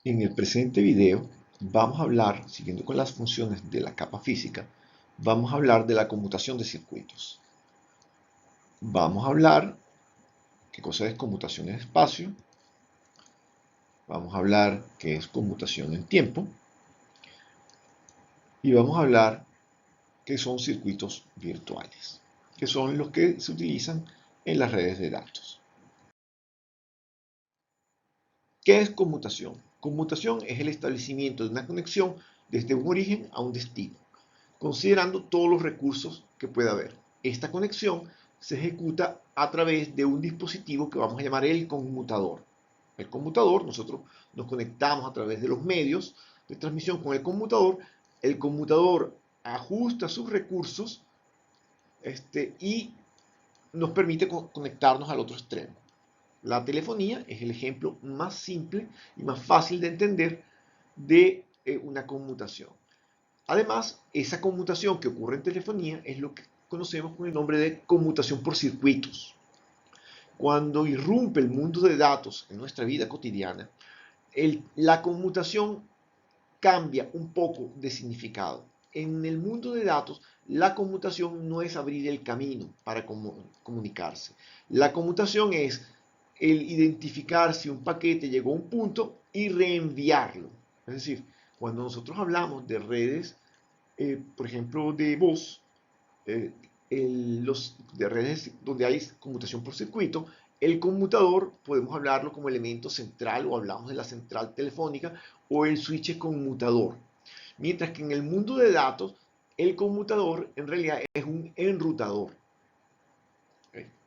En el presente video vamos a hablar, siguiendo con las funciones de la capa física, vamos a hablar de la conmutación de circuitos. Vamos a hablar qué cosa es conmutación en espacio, vamos a hablar qué es conmutación en tiempo y vamos a hablar qué son circuitos virtuales, que son los que se utilizan en las redes de datos. ¿Qué es conmutación? Conmutación es el establecimiento de una conexión desde un origen a un destino, considerando todos los recursos que pueda haber. Esta conexión se ejecuta a través de un dispositivo que vamos a llamar el conmutador. El conmutador, nosotros nos conectamos a través de los medios de transmisión con el conmutador ajusta sus recursos y nos permite conectarnos al otro extremo. La telefonía es el ejemplo más simple y más fácil de entender de una conmutación. Además, esa conmutación que ocurre en telefonía es lo que conocemos con el nombre de conmutación por circuitos. Cuando irrumpe el mundo de datos en nuestra vida cotidiana, la conmutación cambia un poco de significado. En el mundo de datos, la conmutación no es abrir el camino para comunicarse. La conmutación es el identificar si un paquete llegó a un punto y reenviarlo. Es decir, cuando nosotros hablamos de redes, por ejemplo, de voz, de redes donde hay conmutación por circuito, el conmutador podemos hablarlo como elemento central o hablamos de la central telefónica o el switch conmutador. Mientras que en el mundo de datos, el conmutador en realidad es un enrutador.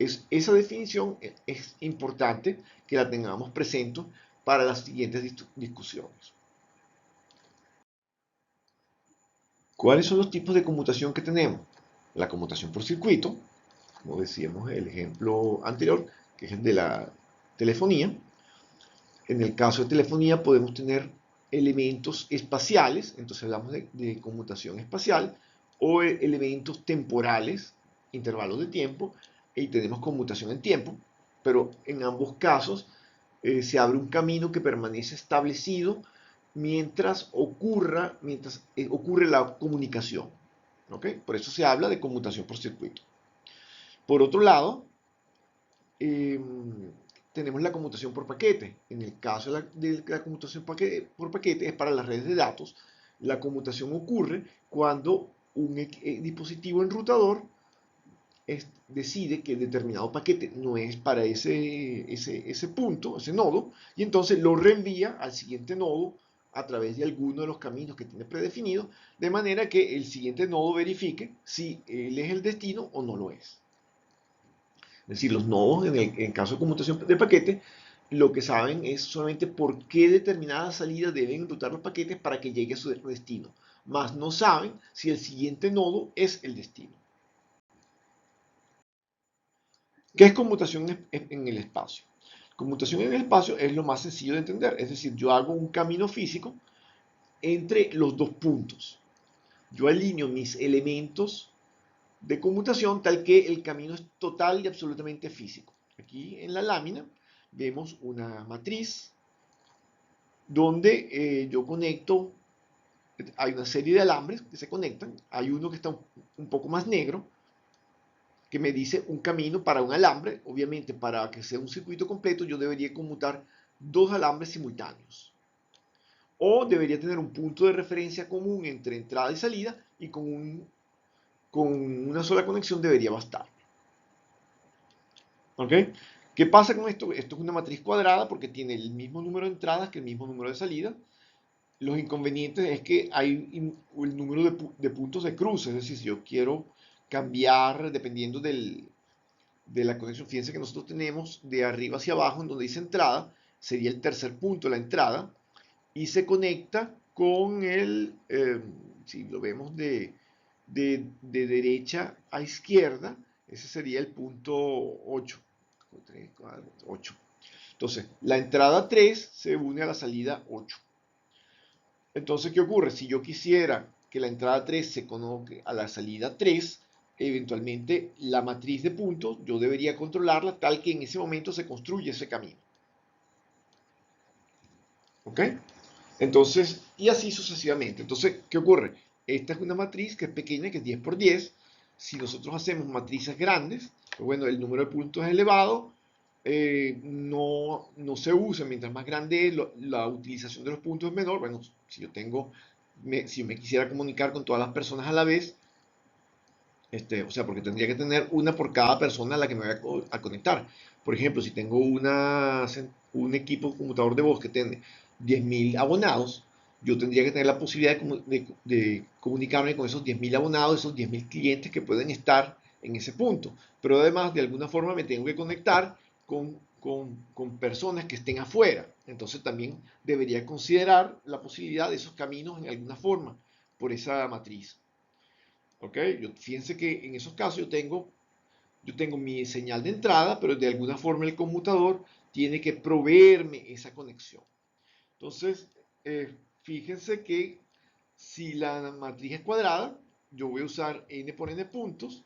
Esa definición es importante que la tengamos presente para las siguientes discusiones. ¿Cuáles son los tipos de conmutación que tenemos? La conmutación por circuito, como decíamos en el ejemplo anterior, que es el de la telefonía. En el caso de telefonía podemos tener elementos espaciales, entonces hablamos de conmutación espacial, o elementos temporales, intervalos de tiempo, y tenemos conmutación en tiempo, pero en ambos casos se abre un camino que permanece establecido mientras ocurre la comunicación. ¿Okay? Por eso se habla de conmutación por circuito. Por otro lado, tenemos la conmutación por paquete. En el caso de la conmutación por paquete es para las redes de datos. La conmutación ocurre cuando un dispositivo enrutador decide que determinado paquete no es para ese punto, ese nodo, y entonces lo reenvía al siguiente nodo a través de alguno de los caminos que tiene predefinido, de manera que el siguiente nodo verifique si él es el destino o no lo es. Es decir, los nodos, en caso de conmutación de paquete, lo que saben es solamente por qué determinada salida deben enrutar los paquetes para que llegue a su destino, más no saben si el siguiente nodo es el destino. ¿Qué es conmutación en el espacio? Conmutación en el espacio es lo más sencillo de entender, es decir, yo hago un camino físico entre los dos puntos. Yo alineo mis elementos de conmutación tal que el camino es total y absolutamente físico. Aquí en la lámina vemos una matriz donde yo conecto, hay una serie de alambres que se conectan, hay uno que está un poco más negro, que me dice un camino para un alambre. Obviamente, para que sea un circuito completo, yo debería conmutar dos alambres simultáneos. O debería tener un punto de referencia común entre entrada y salida, y con una sola conexión debería bastar. ¿Ok? ¿Qué pasa con esto? Esto es una matriz cuadrada porque tiene el mismo número de entradas que el mismo número de salidas. Los inconvenientes es que hay el número de puntos de cruce, es decir, si yo quiero cambiar dependiendo de la conexión, fíjense que nosotros tenemos de arriba hacia abajo en donde dice entrada, sería el tercer punto la entrada, y se conecta con si lo vemos de derecha a izquierda, ese sería el punto 8. 3, 4, 8. Entonces, la entrada 3 se une a la salida 8. Entonces, ¿qué ocurre? Si yo quisiera que la entrada 3 se conecte a la salida 3, eventualmente la matriz de puntos yo debería controlarla tal que en ese momento se construye ese camino. ¿Ok? Entonces, y así sucesivamente. Entonces, ¿qué ocurre? Esta es una matriz que es pequeña, que es 10 por 10. Si nosotros hacemos matrices grandes, pues bueno, el número de puntos es elevado, no se usa. Mientras más grande es, la utilización de los puntos es menor. Bueno, si yo tengo, si me quisiera comunicar con todas las personas a la vez, o sea, porque tendría que tener una por cada persona a la que me voy a conectar. Por ejemplo, si tengo un equipo computador de voz que tiene 10.000 abonados, yo tendría que tener la posibilidad de comunicarme con esos 10.000 abonados, esos 10.000 clientes que pueden estar en ese punto. Pero además, de alguna forma, me tengo que conectar con personas que estén afuera. Entonces, también debería considerar la posibilidad de esos caminos en alguna forma por esa matriz. ¿Ok? Fíjense que en esos casos yo tengo mi señal de entrada, pero de alguna forma el conmutador tiene que proveerme esa conexión. Entonces, fíjense que si la matriz es cuadrada, yo voy a usar n por n puntos.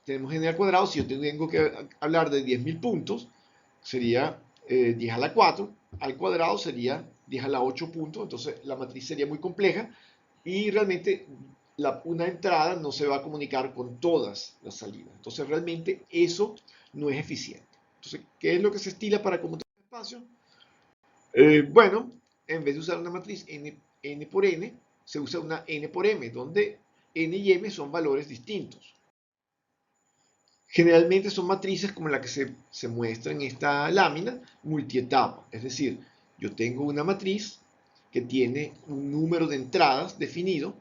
Tenemos n al cuadrado. Si yo tengo que hablar de 10.000 puntos, sería 10 a la 4. Al cuadrado sería 10 a la 8 puntos. Entonces, la matriz sería muy compleja y realmente una entrada no se va a comunicar con todas las salidas. Entonces, realmente eso no es eficiente. Entonces, ¿qué es lo que se estila para conmutar el espacio? Bueno, en vez de usar una matriz n por n, se usa una n por m, donde n y m son valores distintos. Generalmente son matrices como la que se muestra en esta lámina, multietapa. Es decir, yo tengo una matriz que tiene un número de entradas definido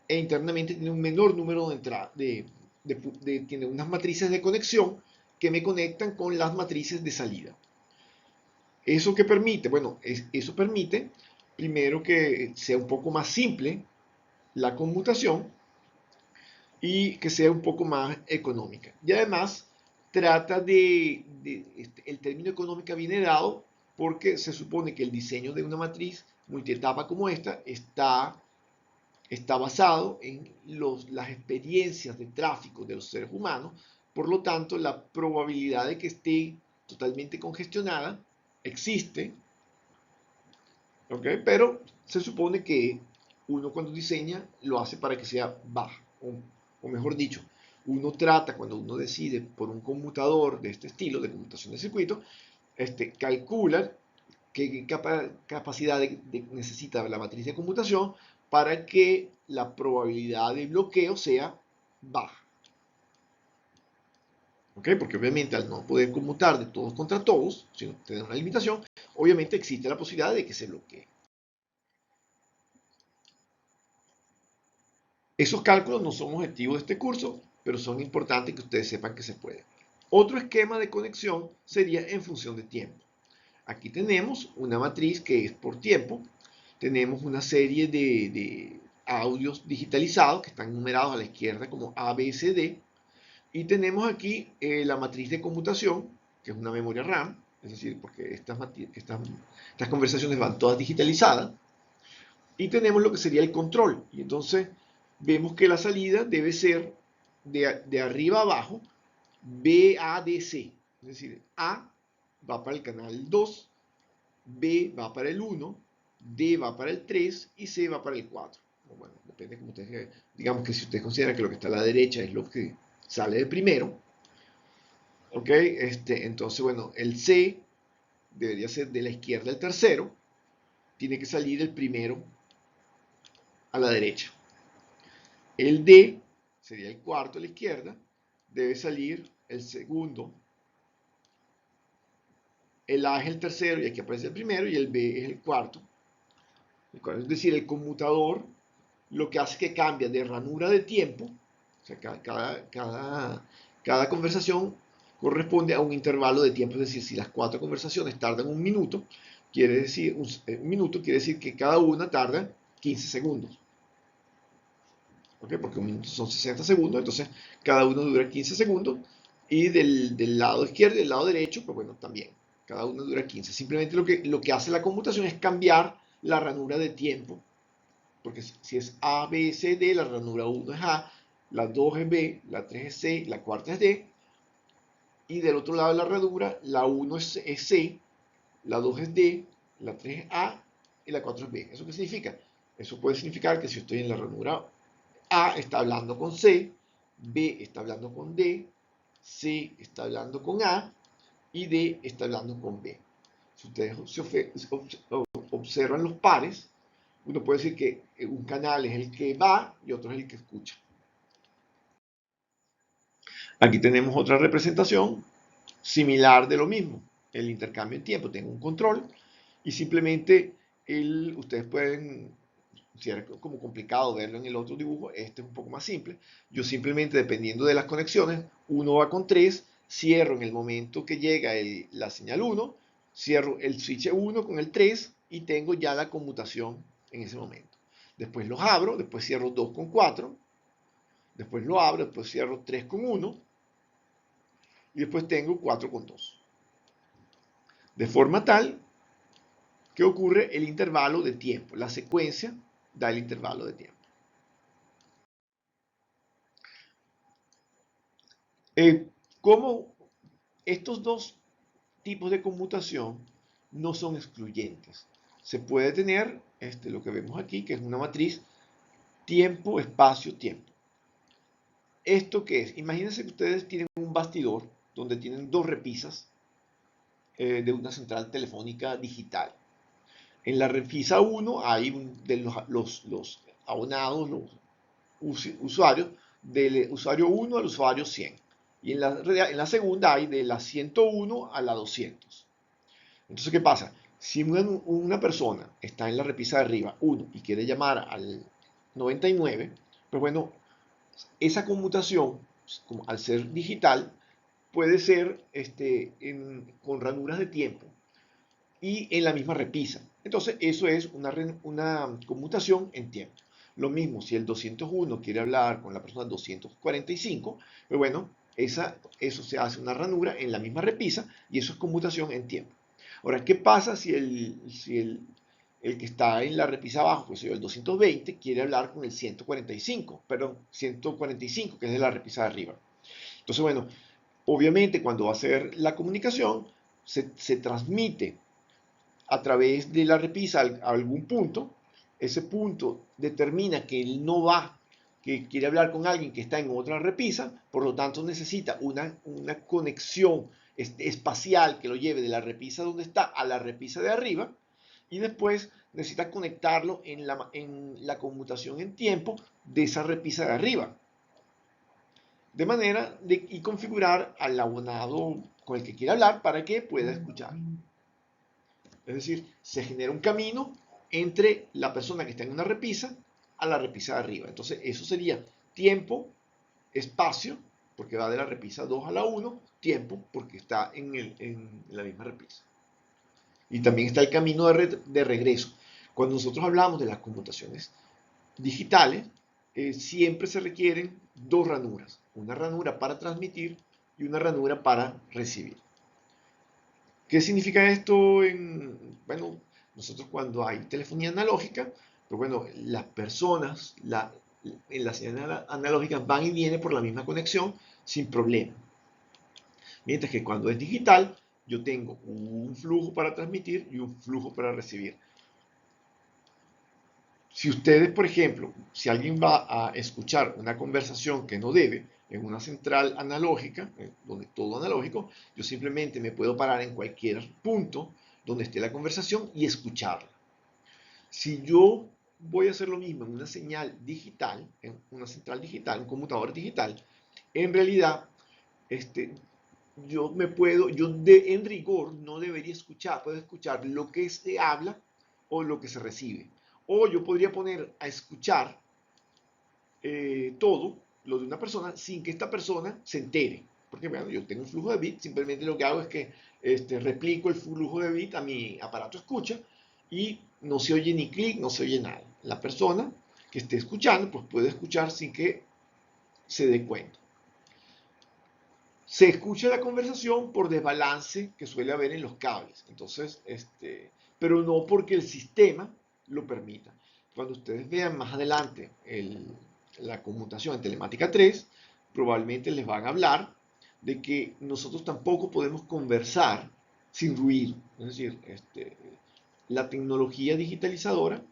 e internamente tiene un menor número de entradas, tiene unas matrices de conexión que me conectan con las matrices de salida. ¿Eso qué permite? Bueno, eso permite primero que sea un poco más simple la conmutación y que sea un poco más económica. Y además trata el término económica viene dado porque se supone que el diseño de una matriz multietapa como esta está basado en las experiencias de tráfico de los seres humanos. Por lo tanto, la probabilidad de que esté totalmente congestionada existe, ¿ok? Pero se supone que uno cuando diseña lo hace para que sea baja, o mejor dicho, uno trata, cuando uno decide por un conmutador de este estilo, de conmutación de circuito, calcula qué capacidad necesita la matriz de conmutación para que la probabilidad de bloqueo sea baja. ¿Ok? Porque obviamente al no poder conmutar de todos contra todos, sino tener una limitación, obviamente existe la posibilidad de que se bloquee. Esos cálculos no son objetivos de este curso, pero son importantes que ustedes sepan que se puede. Otro esquema de conexión sería en función de tiempo. Aquí tenemos una matriz que es por tiempo. Tenemos una serie de audios digitalizados que están numerados a la izquierda como A, B, C, D. Y tenemos aquí la matriz de conmutación, que es una memoria RAM, es decir, porque estas conversaciones van todas digitalizadas. Y tenemos lo que sería el control. Y entonces vemos que la salida debe ser de arriba a abajo, B, A, D, C. Es decir, A va para el canal 2, B va para el 1, D va para el 3 y C va para el 4. Bueno, depende como ustedes, digamos que si ustedes consideran que lo que está a la derecha es lo que sale de primero, ¿ok? Entonces, bueno, el C debería ser de la izquierda el tercero, tiene que salir el primero a la derecha. El D sería el cuarto a la izquierda, debe salir el segundo. El A es el tercero y aquí aparece el primero y el B es el cuarto. Es decir, el conmutador lo que hace es que cambia de ranura de tiempo, o sea, cada conversación corresponde a un intervalo de tiempo, es decir, si las 4 conversaciones tardan un minuto, quiere decir, un minuto quiere decir que cada una tarda 15 segundos. ¿Ok? Porque un minuto son 60 segundos, entonces cada uno dura 15 segundos, y del lado izquierdo y del lado derecho, pues bueno, también, cada uno dura 15. Simplemente lo que hace la computación es cambiar la ranura de tiempo, porque si es A, B, C, D, la ranura 1 es A, la 2 es B, la 3 es C, la cuarta es D, y del otro lado de la ranura, la 1 es C, la 2 es D, la 3 es A, y la 4 es B. ¿Eso qué significa? Eso puede significar que si yo estoy en la ranura A, está hablando con C, B está hablando con D, C está hablando con A y D está hablando con B. Si ustedes observan los pares, uno puede decir que un canal es el que va y otro es el que escucha. Aquí tenemos otra representación similar de lo mismo, el intercambio en tiempo. Tengo un control y simplemente ustedes pueden, si es como complicado verlo en el otro dibujo, este es un poco más simple. Yo simplemente, dependiendo de las conexiones, uno va con 3, cierro en el momento que llega la señal 1, cierro el switch 1 con el 3 y tengo ya la conmutación en ese momento. Después los abro, después cierro 2 con 4, después lo abro, después cierro 3 con 1 y después tengo 4 con 2. De forma tal que ocurre el intervalo de tiempo. La secuencia da el intervalo de tiempo. Como estos dos tipos de conmutación no son excluyentes. Se puede tener lo que vemos aquí, que es una matriz tiempo, espacio, tiempo. ¿Esto qué es? Imagínense que ustedes tienen un bastidor donde tienen dos repisas de una central telefónica digital. En la repisa 1 hay de los abonados, los usuarios, del usuario 1 al usuario 100. Y en la segunda hay de la 101 a la 200. Entonces, ¿qué pasa? Si una persona está en la repisa de arriba, 1, y quiere llamar al 99, pues bueno, esa conmutación, como al ser digital, puede ser con ranuras de tiempo y en la misma repisa. Entonces, eso es una conmutación en tiempo. Lo mismo, si el 201 quiere hablar con la persona 245, pues bueno, eso se hace una ranura en la misma repisa y eso es conmutación en tiempo. Ahora, ¿qué pasa si el que está en la repisa abajo, pues el 220, quiere hablar con el 145, perdón, 145, que es de la repisa de arriba? Entonces, bueno, obviamente cuando va a hacer la comunicación, se transmite a través de la repisa a algún punto. Ese punto determina que él no va, que quiere hablar con alguien que está en otra repisa, por lo tanto necesita una conexión espacial que lo lleve de la repisa donde está a la repisa de arriba, y después necesita conectarlo en la conmutación en tiempo de esa repisa de arriba. De manera y configurar al abonado con el que quiere hablar para que pueda escuchar. Es decir, se genera un camino entre la persona que está en una repisa a la repisa de arriba. Entonces, eso sería tiempo, espacio, porque va de la repisa 2 a la 1, tiempo, porque está en la misma repisa. Y también está el camino de regreso. Cuando nosotros hablamos de las conmutaciones digitales, siempre se requieren dos ranuras. Una ranura para transmitir y una ranura para recibir. ¿Qué significa esto? Bueno, nosotros cuando hay telefonía analógica, pues bueno, las personas en las señales analógicas van y vienen por la misma conexión sin problema. Mientras que cuando es digital, yo tengo un flujo para transmitir y un flujo para recibir. Si ustedes, por ejemplo, si alguien va a escuchar una conversación que no debe en una central analógica, donde todo analógico, yo simplemente me puedo parar en cualquier punto donde esté la conversación y escucharla. Si yo voy a hacer lo mismo en una señal digital, en una central digital, un computador digital, en realidad, en rigor no debería escuchar, puedo escuchar lo que se habla o lo que se recibe. O yo podría poner a escuchar todo lo de una persona sin que esta persona se entere. Porque bueno, yo tengo un flujo de bits, simplemente lo que hago es que replico el flujo de bits a mi aparato escucha y no se oye ni clic, no se oye nada. La persona que esté escuchando pues puede escuchar sin que se dé cuenta. Se escucha la conversación por desbalance que suele haber en los cables. Entonces, pero no porque el sistema lo permita. Cuando ustedes vean más adelante la conmutación en telemática 3, probablemente les van a hablar de que nosotros tampoco podemos conversar sin ruido. Es decir, la tecnología digitalizadora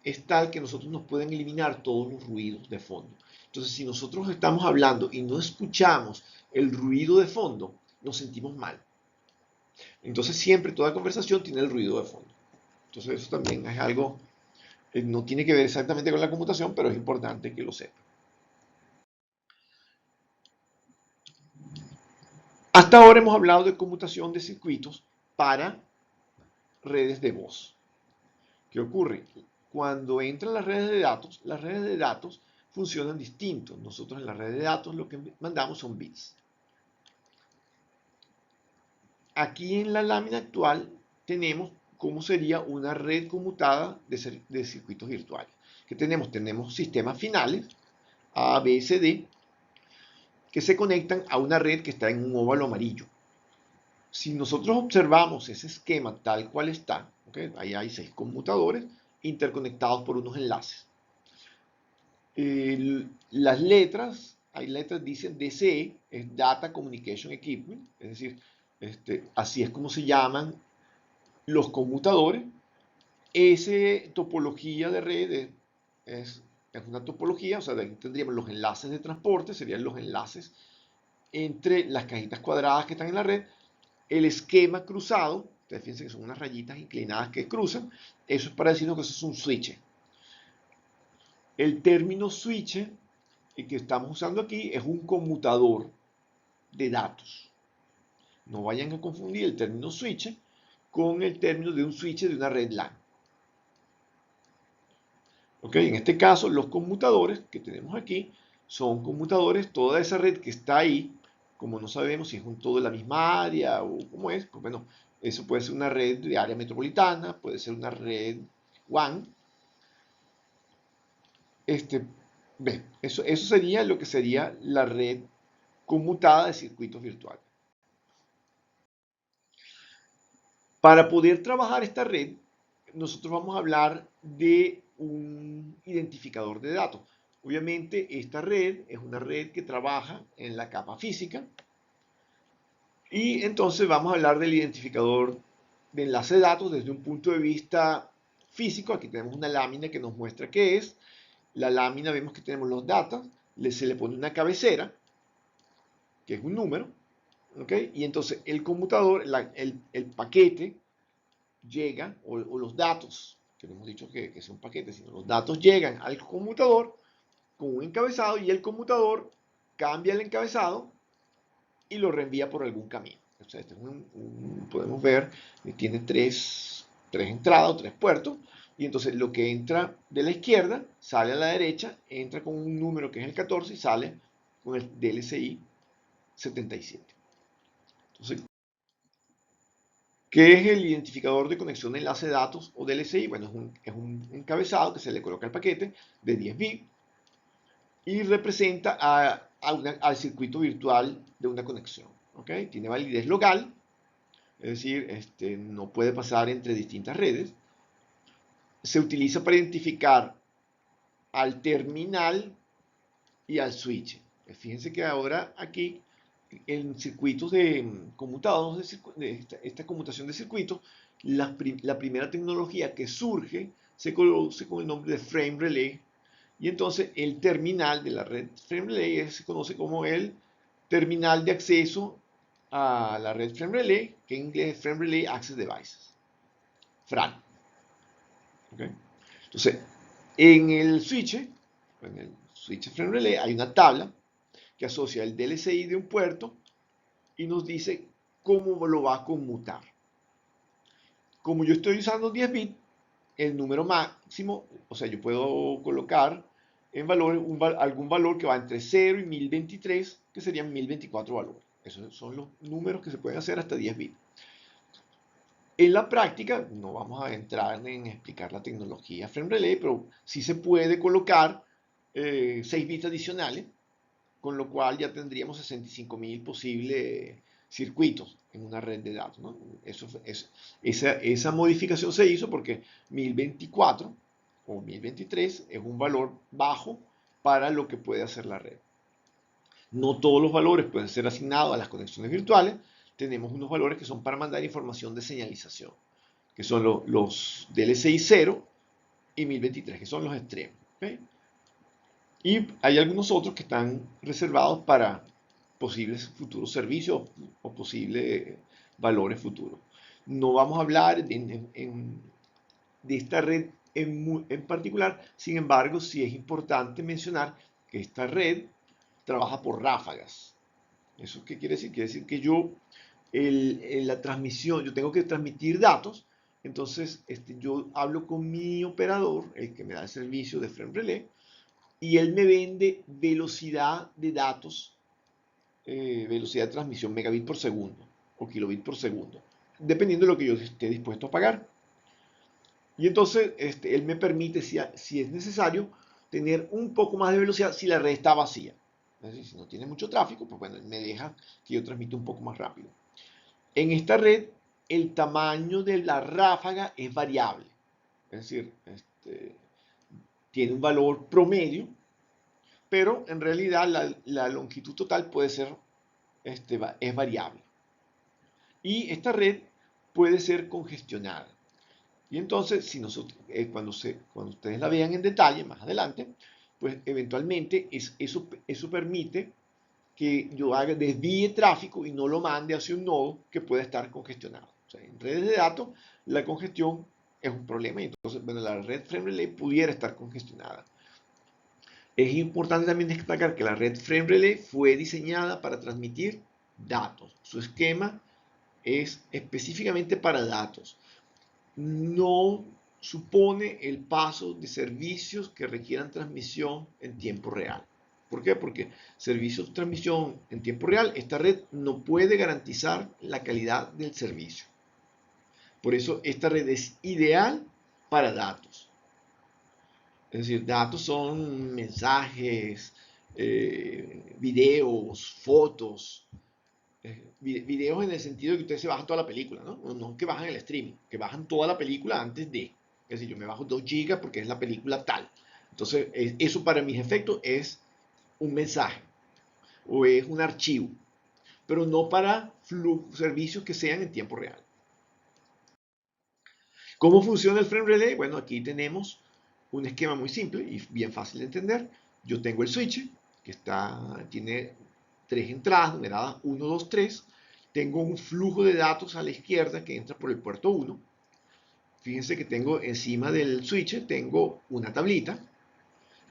es tal que nosotros nos pueden eliminar todos los ruidos de fondo. Entonces, si nosotros estamos hablando y no escuchamos el ruido de fondo, nos sentimos mal. Entonces, siempre toda conversación tiene el ruido de fondo. Entonces, eso también es algo, no tiene que ver exactamente con la computación, pero es importante que lo sepa. Hasta ahora hemos hablado de conmutación de circuitos para redes de voz. ¿Qué ocurre? Cuando entran las redes de datos funcionan distinto. Nosotros en las redes de datos lo que mandamos son bits. Aquí en la lámina actual tenemos cómo sería una red conmutada de circuitos virtuales. ¿Qué tenemos? Tenemos sistemas finales, A, B, C, D, que se conectan a una red que está en un óvalo amarillo. Si nosotros observamos ese esquema tal cual está, ¿okay? Ahí hay 6 conmutadores interconectados por unos enlaces. Las letras, hay letras que dicen DCE, es Data Communication Equipment, es decir, así es como se llaman los conmutadores. Esa topología de red es una topología, o sea, de ahí tendríamos los enlaces de transporte, serían los enlaces entre las cajitas cuadradas que están en la red, el esquema cruzado, ustedes fíjense que son unas rayitas inclinadas que cruzan, eso es para decirnos que eso es un switch. El término switch que estamos usando aquí es un conmutador de datos. No vayan a confundir el término switch con el término de un switch de una red LAN. ¿Okay? En este caso, los conmutadores que tenemos aquí son conmutadores, toda esa red que está ahí, como no sabemos si es un todo de la misma área o cómo es, pues bueno, eso puede ser una red de área metropolitana, puede ser una red WAN. Eso sería lo que sería la red conmutada de circuitos virtuales. Para poder trabajar esta red, nosotros vamos a hablar de un identificador de datos. Obviamente, esta red es una red que trabaja en la capa física. Y entonces vamos a hablar del identificador de enlace de datos desde un punto de vista físico. Aquí tenemos una lámina que nos muestra qué es. La lámina vemos que tenemos los datos, se le pone una cabecera, que es un número, ¿ok? Y entonces el conmutador, el paquete llega, o los datos, que no hemos dicho que son paquetes, sino los datos llegan al conmutador con un encabezado y el conmutador cambia el encabezado y lo reenvía por algún camino. O sea, podemos ver que tiene tres entradas o 3 puertos, y entonces lo que entra de la izquierda sale a la derecha, entra con un número que es el 14 y sale con el DLCI 77. Entonces, ¿qué es el identificador de conexión de enlace de datos o DLCI? Bueno, es un encabezado que se le coloca al paquete de 10 bits y representa al circuito virtual de una conexión. ¿Okay? Tiene validez local, es decir, no puede pasar entre distintas redes. Se utiliza para identificar al terminal y al switch. Fíjense que ahora aquí en circuitos conmutados, esta conmutación de circuitos, la primera tecnología que surge se conoce con el nombre de frame relay, y entonces el terminal de la red frame relay se conoce como el terminal de acceso a la red frame relay, que en inglés es frame relay access devices, FRAN. ¿Okay? Entonces, en el switch frame relay hay una tabla que asocia el DLCI de un puerto y nos dice cómo lo va a conmutar. Como yo estoy usando 10 bits, el número máximo, o sea, yo puedo colocar en valor algún valor que va entre 0 y 1023, que serían 1024 valores. Esos son los números que se pueden hacer hasta 10 bits. En la práctica, no vamos a entrar en explicar la tecnología frame relay, pero sí se puede colocar 6 bits adicionales, con lo cual ya tendríamos 65.000 posibles circuitos en una red de datos, ¿no? Esa modificación se hizo porque 1024 o 1023 es un valor bajo para lo que puede hacer la red. No todos los valores pueden ser asignados a las conexiones virtuales. Tenemos unos valores que son para mandar información de señalización. que son los DLSI 0 y 1023, que son los extremos. ¿Ok? Y hay algunos otros que están reservados para posibles futuros servicios o posibles valores futuros. No vamos a hablar de esta red en particular, sin embargo, sí es importante mencionar que esta red trabaja por ráfagas. ¿Eso qué quiere decir? Quiere decir que la transmisión, yo tengo que transmitir datos, entonces yo hablo con mi operador, el que me da el servicio de frame relay, y él me vende velocidad de datos, velocidad de transmisión megabit por segundo o kilobit por segundo, dependiendo de lo que yo esté dispuesto a pagar. Y entonces él me permite, si es necesario, tener un poco más de velocidad si la red está vacía. Es decir, si no tiene mucho tráfico, pues bueno, él me deja que yo transmita un poco más rápido. En esta red, el tamaño de la ráfaga es variable. Es decir, tiene un valor promedio, pero en realidad la longitud total puede ser, es variable. Y esta red puede ser congestionada. Y entonces, si nosotros, cuando ustedes la vean en detalle más adelante, pues eventualmente eso permite que yo desvíe tráfico y no lo mande hacia un nodo que pueda estar congestionado. O sea, en redes de datos, la congestión es un problema y entonces, bueno, la red Frame Relay pudiera estar congestionada. Es importante también destacar que la red Frame Relay fue diseñada para transmitir datos. Su esquema es específicamente para datos. No supone el paso de servicios que requieran transmisión en tiempo real. ¿Por qué? Porque servicios de transmisión en tiempo real, esta red no puede garantizar la calidad del servicio. Por eso esta red es ideal para datos. Es decir, datos son mensajes, videos, fotos, videos en el sentido de que ustedes se bajan toda la película, ¿no? No que bajan el streaming, que bajan toda la película antes de. Es decir, yo me bajo 2 GB porque es la película tal. Entonces, eso para mis efectos es un mensaje o es un archivo, pero no para servicios que sean en tiempo real. ¿Cómo funciona el frame relay? Bueno, aquí tenemos un esquema muy simple y bien fácil de entender. Yo tengo el switch que tiene 3 entradas numeradas 1, 2, 3. Tengo un flujo de datos a la izquierda que entra por el puerto 1. Fíjense que tengo encima del switch, tengo una tablita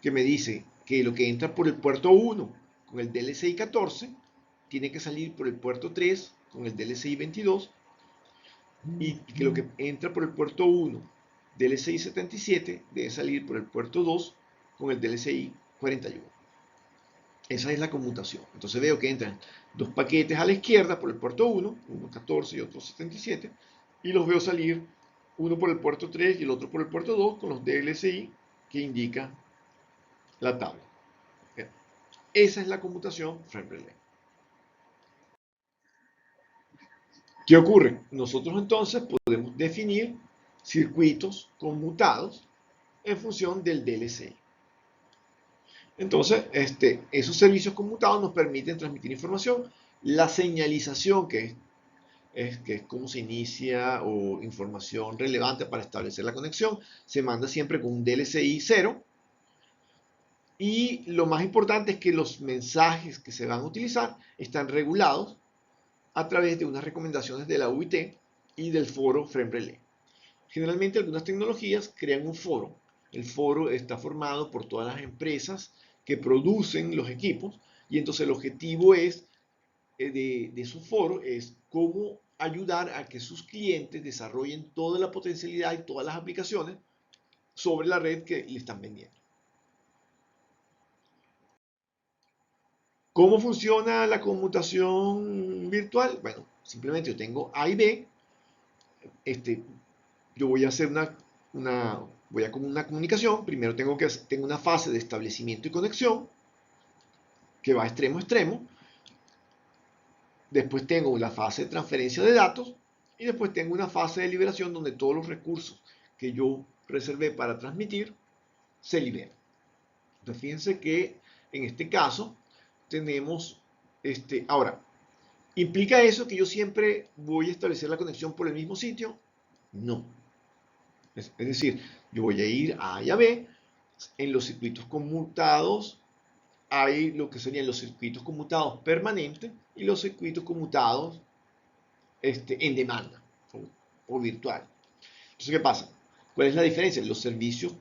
que me dice que lo que entra por el puerto 1 con el DLSI 14 tiene que salir por el puerto 3 con el DLSI 22 y que lo que entra por el puerto 1 DLSI 77 debe salir por el puerto 2 con el DLSI 41. Esa es la conmutación. Entonces veo que entran dos paquetes a la izquierda por el puerto 1, uno 14 y otro 77, y los veo salir uno por el puerto 3 y el otro por el puerto 2 con los DLSI que indica la tabla. Bien. Esa es la conmutación frame relay. ¿Qué ocurre? Nosotros entonces podemos definir circuitos conmutados en función del DLSI. Entonces, esos servicios conmutados nos permiten transmitir información. La señalización, que es cómo se inicia o información relevante para establecer la conexión, se manda siempre con un DLSI 0. Y lo más importante es que los mensajes que se van a utilizar están regulados a través de unas recomendaciones de la UIT y del foro Frame Relay. Generalmente algunas tecnologías crean un foro. El foro está formado por todas las empresas que producen los equipos y entonces el objetivo es de su foro es cómo ayudar a que sus clientes desarrollen toda la potencialidad y todas las aplicaciones sobre la red que le están vendiendo. ¿Cómo funciona la conmutación virtual? Bueno, simplemente yo tengo A y B. Yo voy a hacer voy a como una comunicación. Primero tengo una fase de establecimiento y conexión que va extremo a extremo. Después tengo la fase de transferencia de datos y después tengo una fase de liberación donde todos los recursos que yo reservé para transmitir se liberan. Entonces fíjense que en este caso tenemos, ahora, ¿implica eso que yo siempre voy a establecer la conexión por el mismo sitio? No. Es decir, yo voy a ir a A y a B. En los circuitos conmutados hay lo que serían los circuitos conmutados permanentes y los circuitos conmutados en demanda o virtual. Entonces, ¿qué pasa? ¿Cuál es la diferencia? Los servicios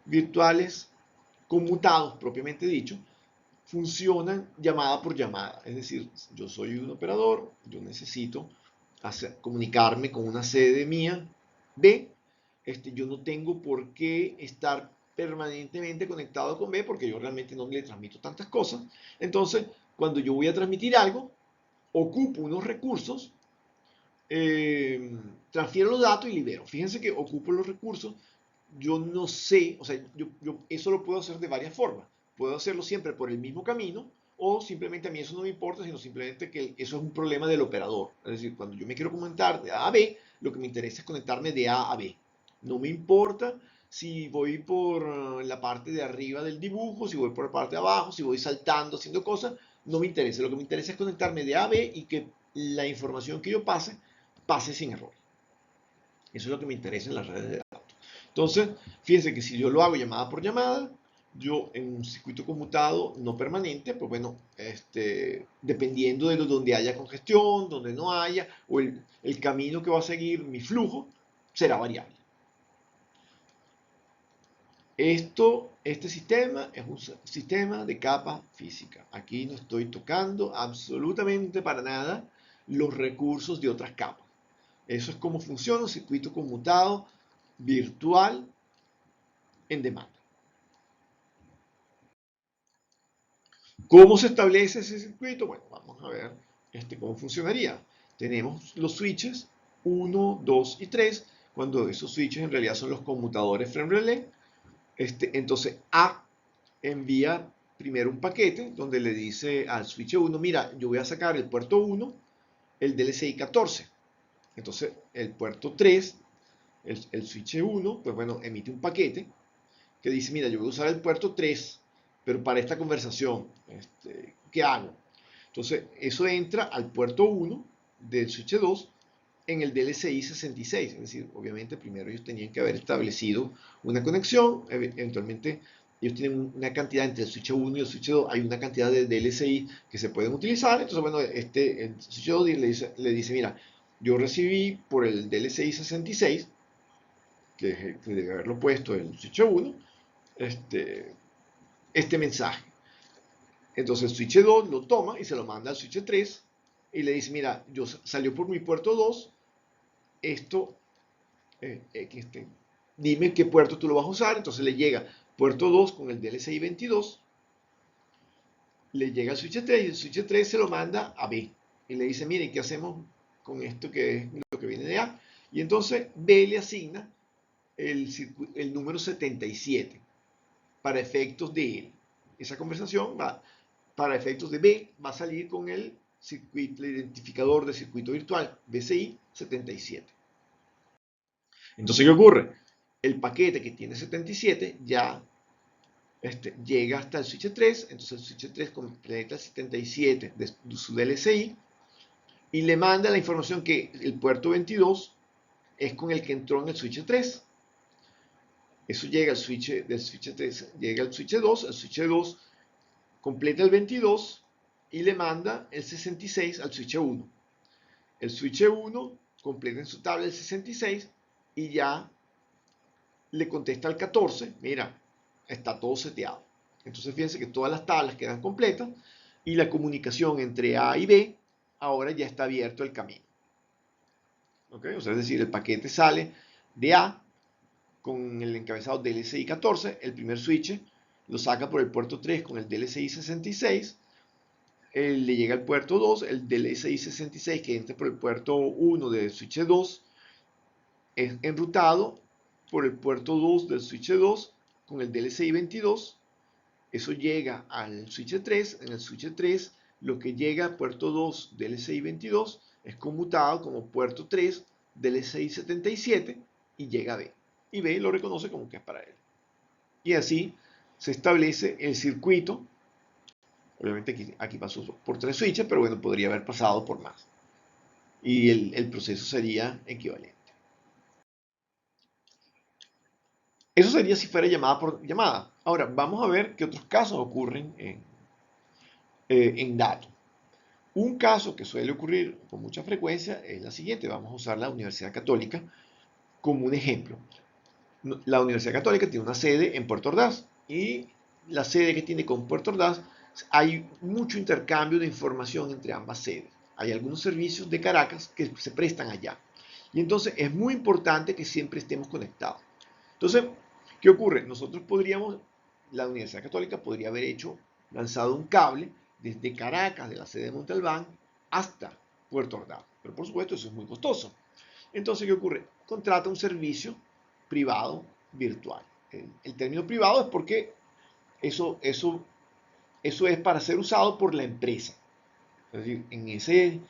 virtuales conmutados, propiamente dicho, funcionan llamada por llamada. Es decir, yo soy un operador, yo necesito comunicarme con una sede mía B. Yo no tengo por qué estar permanentemente conectado con B porque yo realmente no le transmito tantas cosas. Entonces, cuando yo voy a transmitir algo, ocupo unos recursos, transfiero los datos y libero. Fíjense que ocupo los recursos. Yo no sé, o sea, yo eso lo puedo hacer de varias formas. Puedo hacerlo siempre por el mismo camino o simplemente a mí eso no me importa, sino simplemente que eso es un problema del operador. Es decir, cuando yo me quiero conectar de A a B, lo que me interesa es conectarme de A a B. No me importa si voy por la parte de arriba del dibujo, si voy por la parte de abajo, si voy saltando, haciendo cosas, no me interesa. Lo que me interesa es conectarme de A a B y que la información que yo pase sin error. Eso es lo que me interesa en las redes de datos. Entonces, fíjense que si yo lo hago llamada por llamada, yo en un circuito conmutado no permanente, pues bueno, dependiendo de donde haya congestión, donde no haya, o el camino que va a seguir mi flujo, será variable. Este sistema es un sistema de capa física. Aquí no estoy tocando absolutamente para nada los recursos de otras capas. Eso es como funciona un circuito conmutado virtual en demanda. ¿Cómo se establece ese circuito? Bueno, vamos a ver cómo funcionaría. Tenemos los switches 1, 2 y 3, cuando esos switches en realidad son los conmutadores frame relay. Entonces A envía primero un paquete donde le dice al switch 1, mira, yo voy a sacar el puerto 1, el DLCI 14. Entonces el puerto 3, el switch 1, pues bueno, emite un paquete que dice, mira, yo voy a usar el puerto 3, pero para esta conversación, ¿qué hago? Entonces, eso entra al puerto 1 del switch 2 en el DLCI 66, es decir, obviamente primero ellos tenían que haber establecido una conexión, eventualmente ellos tienen una cantidad entre el switch 1 y el switch 2, hay una cantidad de DLCI que se pueden utilizar, entonces bueno, el switch 2 le dice, mira, yo recibí por el DLCI 66, que debe haberlo puesto el switch 1, este mensaje. Entonces el switch 2 lo toma y se lo manda al switch 3 y le dice, mira, yo salió por mi puerto 2, esto, dime qué puerto tú lo vas a usar. Entonces le llega puerto 2 con el DLCI 22, le llega al switch 3 y el switch 3 se lo manda a B. Y le dice, mire, ¿qué hacemos con esto que es lo que viene de A? Y entonces B le asigna el número 77 para efectos de él. Esa conversación va, para efectos de B, va a salir con el identificador de circuito virtual BCI 77. Entonces, ¿qué ocurre? El paquete que tiene 77 ya llega hasta el switch 3, entonces el switch 3 completa el 77 de su DLCI y le manda la información que el puerto 22 es con el que entró en el switch 3. Eso llega al switch del switch 3, llega al switch 2, el switch 2 completa el 22 y le manda el 66 al switch 1. El switch 1 completa en su tabla el 66 y ya le contesta al 14, mira, está todo seteado. Entonces fíjense que todas las tablas quedan completas y la comunicación entre A y B ahora ya está abierto el camino. ¿Okay? O sea, es decir, el paquete sale de A con el encabezado DLCI 14, el primer switch lo saca por el puerto 3 con el DLCI 66, le llega al puerto 2, el DLCI 66 que entra por el puerto 1 del switch 2 es enrutado por el puerto 2 del switch 2 con el DLCI 22, eso llega al switch 3, en el switch 3 lo que llega al puerto 2 DLCI 22 es conmutado como puerto 3 DLCI 77 y llega a B. Y B lo reconoce como que es para él. Y así se establece el circuito. Obviamente aquí pasó por 3 switches, pero bueno, podría haber pasado por más. Y el proceso sería equivalente. Eso sería si fuera llamada por llamada. Ahora, vamos a ver qué otros casos ocurren en datos. Un caso que suele ocurrir con mucha frecuencia es la siguiente. Vamos a usar la Universidad Católica como un ejemplo. La Universidad Católica tiene una sede en Puerto Ordaz y la sede que tiene con Puerto Ordaz, hay mucho intercambio de información entre ambas sedes. Hay algunos servicios de Caracas que se prestan allá. Y entonces es muy importante que siempre estemos conectados. Entonces, ¿qué ocurre? Nosotros podríamos, la Universidad Católica podría haber lanzado un cable desde Caracas, de la sede de Montalbán, hasta Puerto Ordaz. Pero por supuesto eso es muy costoso. Entonces, ¿qué ocurre? Contrata un servicio privado virtual. El término privado es porque eso es para ser usado por la empresa. Es decir, en ese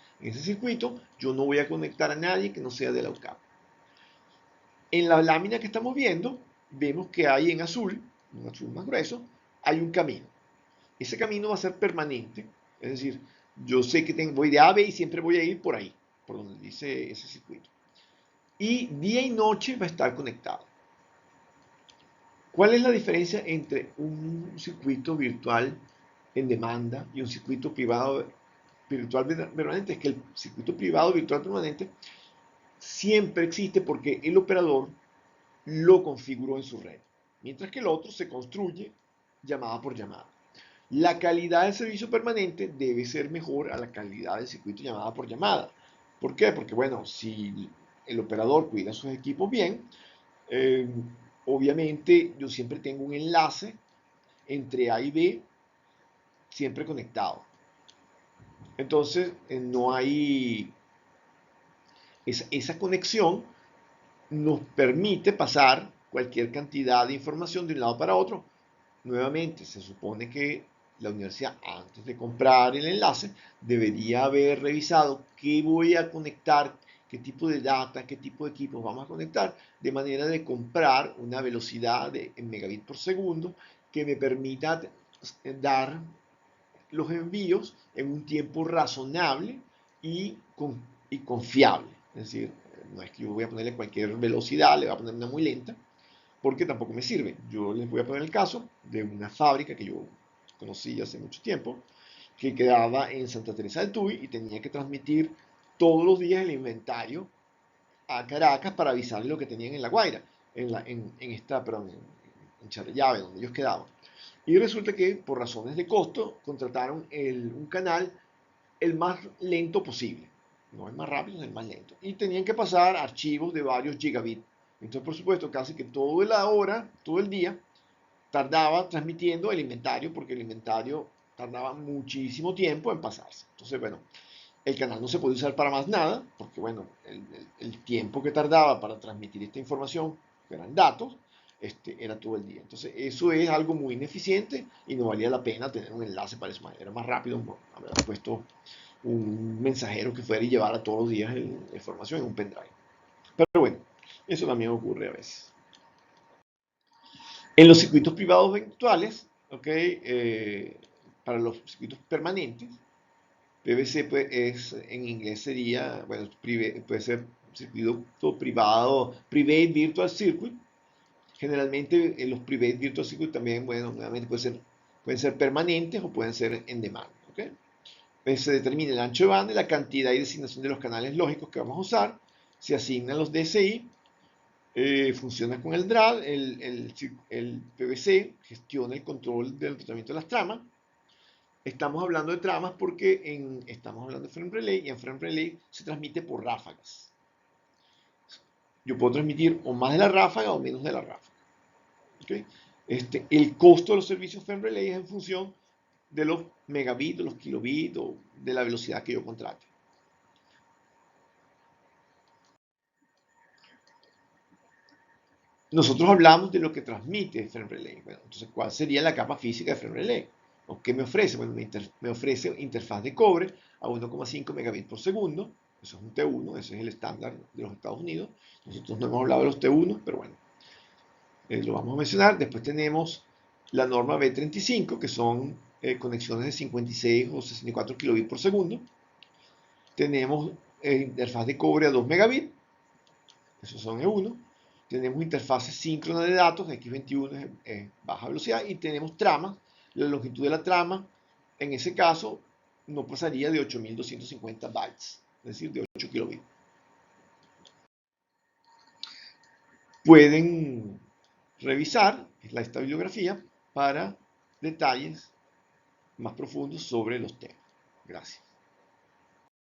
circuito yo no voy a conectar a nadie que no sea de la UCAP. En la lámina que estamos viendo, vemos que hay en azul, un azul más grueso, hay un camino. Ese camino va a ser permanente, es decir, yo sé que voy de A a B y siempre voy a ir por ahí, por donde dice ese circuito. Y día y noche va a estar conectado. ¿Cuál es la diferencia entre un circuito virtual en demanda y un circuito privado virtual permanente? Es que el circuito privado virtual permanente siempre existe porque el operador lo configuró en su red, mientras que el otro se construye llamada por llamada. La calidad del servicio permanente debe ser mejor a la calidad del circuito llamada por llamada. ¿Por qué? Porque, bueno, si el operador cuida sus equipos bien, eh, obviamente yo siempre tengo un enlace entre A y B, siempre conectado. Entonces, no hay esa conexión nos permite pasar cualquier cantidad de información de un lado para otro. Nuevamente, se supone que la universidad, antes de comprar el enlace, debería haber revisado qué voy a conectar, qué tipo de data, qué tipo de equipos vamos a conectar, de manera de comprar una velocidad en megabit por segundo que me permita dar los envíos en un tiempo razonable y, y confiable. Es decir, no es que yo voy a ponerle cualquier velocidad, le voy a poner una muy lenta, porque tampoco me sirve. Yo les voy a poner el caso de una fábrica que yo conocí hace mucho tiempo, que quedaba en Santa Teresa del Tuy y tenía que transmitir todos los días el inventario a Caracas para avisarle lo que tenían en La Guaira, en Charallave, donde ellos quedaban. Y resulta que por razones de costo contrataron un canal el más lento posible. No el más rápido, es el más lento. Y tenían que pasar archivos de varios gigabits. Entonces, por supuesto, casi que toda la hora, todo el día, tardaba transmitiendo el inventario, porque el inventario tardaba muchísimo tiempo en pasarse. Entonces, bueno, el canal no se podía usar para más nada, porque, bueno, el tiempo que tardaba para transmitir esta información, que eran datos, era todo el día. Entonces, eso es algo muy ineficiente y no valía la pena tener un enlace para eso. Era más rápido haber puesto un mensajero que fuera y llevara todos los días la información en un pendrive. Pero bueno, eso también ocurre a veces. En los circuitos privados virtuales, ¿ok? Para los circuitos permanentes, PVC en inglés sería, bueno, puede ser circuito privado, Private Virtual Circuit. Generalmente los Private Virtual Circuit también, bueno, nuevamente pueden ser permanentes o pueden ser en demanda, ¿ok? Pues se determina el ancho de banda y la cantidad y designación de los canales lógicos que vamos a usar, se asignan los DSI, funciona con el DRAD, el PVC gestiona el control del tratamiento de las tramas. Estamos hablando de tramas porque estamos hablando de frame relay y en frame relay se transmite por ráfagas. Yo puedo transmitir o más de la ráfaga o menos de la ráfaga. ¿Okay? El costo de los servicios frame relay es en función de los megabits, de los kilobits o de la velocidad que yo contrate. Nosotros hablamos de lo que transmite frame relay. Bueno, entonces, ¿cuál sería la capa física de frame relay? ¿O qué me ofrece? Bueno, me ofrece interfaz de cobre a 1,5 megabits por segundo. Eso es un T1, ese es el estándar de los Estados Unidos. Nosotros no hemos hablado de los T1, pero bueno, lo vamos a mencionar. Después tenemos la norma B35, que son conexiones de 56 o 64 kilobits por segundo. Tenemos interfaz de cobre a 2 megabits, esos son E1. Tenemos interfaces síncronas de datos, X21 es baja velocidad, y tenemos tramas. La longitud de la trama, en ese caso, no pasaría de 8250 bytes, es decir, de 8 kilobits. Pueden revisar esta bibliografía para detalles más profundos sobre los temas. Gracias.